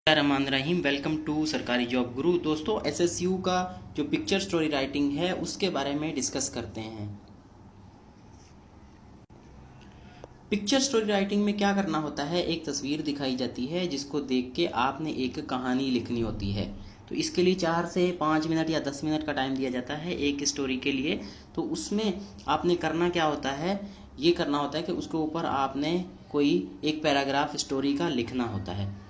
Rahim. Welcome to सरकारी job गुरु। दोस्तों, SSU का जो पिक्चर स्टोरी राइटिंग है उसके बारे में डिस्कस करते हैं। पिक्चर स्टोरी राइटिंग में क्या करना होता है, एक तस्वीर दिखाई जाती है जिसको देख के आपने एक कहानी लिखनी होती है। तो इसके लिए 4 से 5 मिनट या 10 मिनट का टाइम दिया जाता है एक स्टोरी के लिए। तो उसमें आपने करना क्या होता है, ये करना होता है कि उसके ऊपर आपने कोई एक पैराग्राफ स्टोरी का लिखना होता है।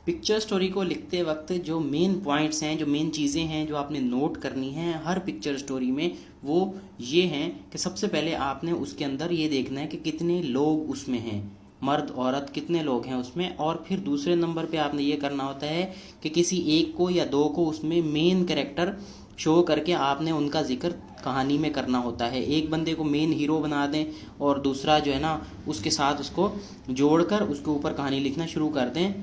पिक्चर स्टोरी को लिखते वक्त जो मेन पॉइंट्स हैं, जो मेन चीज़ें हैं जो आपने नोट करनी है हर पिक्चर स्टोरी में, वो ये हैं कि सबसे पहले आपने उसके अंदर ये देखना है कि कितने लोग उसमें हैं, मर्द औरत कितने लोग हैं उसमें। और फिर दूसरे नंबर पे आपने ये करना होता है कि किसी एक को या दो को उसमें मेन कैरेक्टर शो करके आपने उनका जिक्र कहानी में करना होता है। एक बंदे को मेन हीरो बना दें और दूसरा जो है ना उसके साथ उसको जोड़कर उसके ऊपर कहानी लिखना शुरू कर दें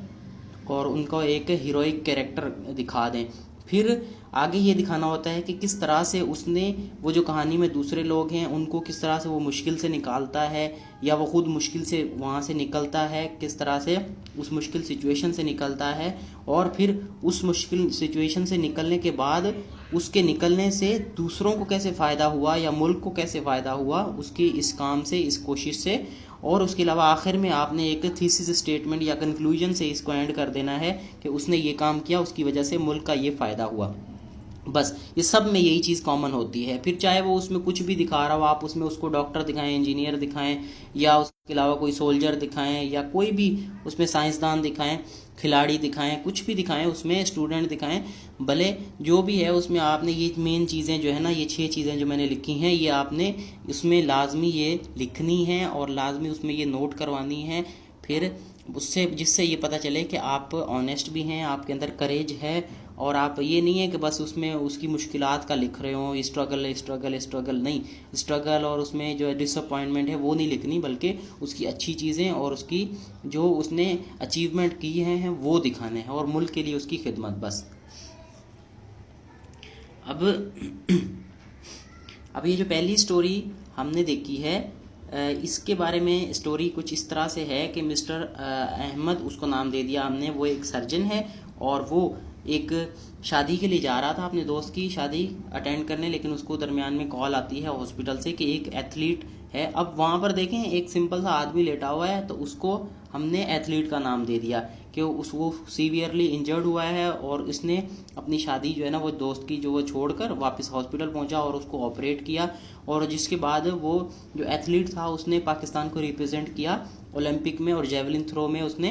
और उनको एक हीरोइक कैरेक्टर दिखा दें। फिर आगे ये दिखाना होता है कि किस तरह से उसने वो जो कहानी में दूसरे लोग हैं उनको किस तरह से वो मुश्किल से निकालता है या वो खुद मुश्किल से वहाँ से निकलता है, किस तरह से उस मुश्किल सिचुएशन से निकलता है। और फिर उस मुश्किल सिचुएशन से निकलने के बाद उसके निकलने से दूसरों को कैसे फ़ायदा हुआ या मुल्क को कैसे फ़ायदा हुआ उसकी इस काम से, इस कोशिश से। और उसके अलावा आखिर में आपने एक थीसिस स्टेटमेंट या कंक्लूजन से इसको एंड कर देना है कि उसने ये काम किया, उसकी वजह से मुल्क का ये फ़ायदा हुआ। बस ये सब में यही चीज़ कॉमन होती है। फिर चाहे वो उसमें कुछ भी दिखा रहा हो, आप उसमें उसको डॉक्टर दिखाएं, इंजीनियर दिखाएं, या उसके अलावा कोई सोल्जर दिखाएं, या कोई भी उसमें साइंसदान दिखाएं, खिलाड़ी दिखाएं, कुछ भी दिखाएं, उसमें स्टूडेंट दिखाएं, भले जो भी है उसमें आपने ये मेन चीज़ें जो है ना, ये 6 चीज़ें जो मैंने लिखी हैं ये आपने उसमें लाजमी ये लिखनी है और लाजमी उसमें ये नोट करवानी है। फिर उससे जिससे ये पता चले कि आप ऑनेस्ट भी हैं, आपके अंदर करेज है और आप ये नहीं है कि बस उसमें उसकी मुश्किलात का लिख रहे हो, स्ट्रगल स्ट्रगल स्ट्रगल नहीं, स्ट्रगल और उसमें जो डिसअपॉइंटमेंट है वो नहीं लिखनी, बल्कि उसकी अच्छी चीज़ें और उसकी जो उसने अचीवमेंट की हैं वो दिखाने हैं और मुल्क के लिए उसकी खिदमत। बस अब ये जो पहली स्टोरी हमने देखी है इसके बारे में स्टोरी कुछ इस तरह से है कि मिस्टर अहमद, उसको नाम दे दिया हमने, वो एक सर्जन है और वो एक शादी के लिए जा रहा था अपने दोस्त की शादी अटेंड करने, लेकिन उसको दरमियान में कॉल आती है हॉस्पिटल से कि एक एथलीट है। अब वहाँ पर देखें एक सिंपल सा आदमी लेटा हुआ है, तो उसको हमने एथलीट का नाम दे दिया कि वो सीवियरली इंजर्ड हुआ है और इसने अपनी शादी जो है ना वो दोस्त की जो वो छोड़कर वापस हॉस्पिटल पहुंचा और उसको ऑपरेट किया। और जिसके बाद वो जो एथलीट था उसने पाकिस्तान को रिप्रेजेंट किया ओलंपिक में और जेवलिन थ्रो में उसने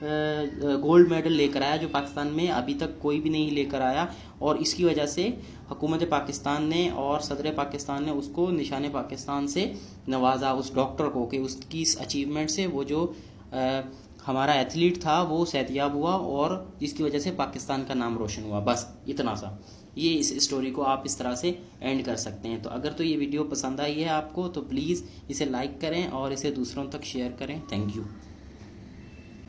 गोल्ड मेडल लेकर आया, जो पाकिस्तान में अभी तक कोई भी नहीं लेकर आया। और इसकी वजह से हुकूमत पाकिस्तान ने और सदर पाकिस्तान ने उसको निशान पाकिस्तान से नवाजा, उस डॉक्टर को, कि उसकी इस अचीवमेंट से वो जो हमारा एथलीट था वो सेहतयाब हुआ और जिसकी वजह से पाकिस्तान का नाम रोशन हुआ। बस इतना सा, ये इस स्टोरी को आप इस तरह से एंड कर सकते हैं। तो अगर तो ये वीडियो पसंद आई है आपको तो प्लीज़ इसे लाइक करें और इसे दूसरों तक शेयर करें। Thank you.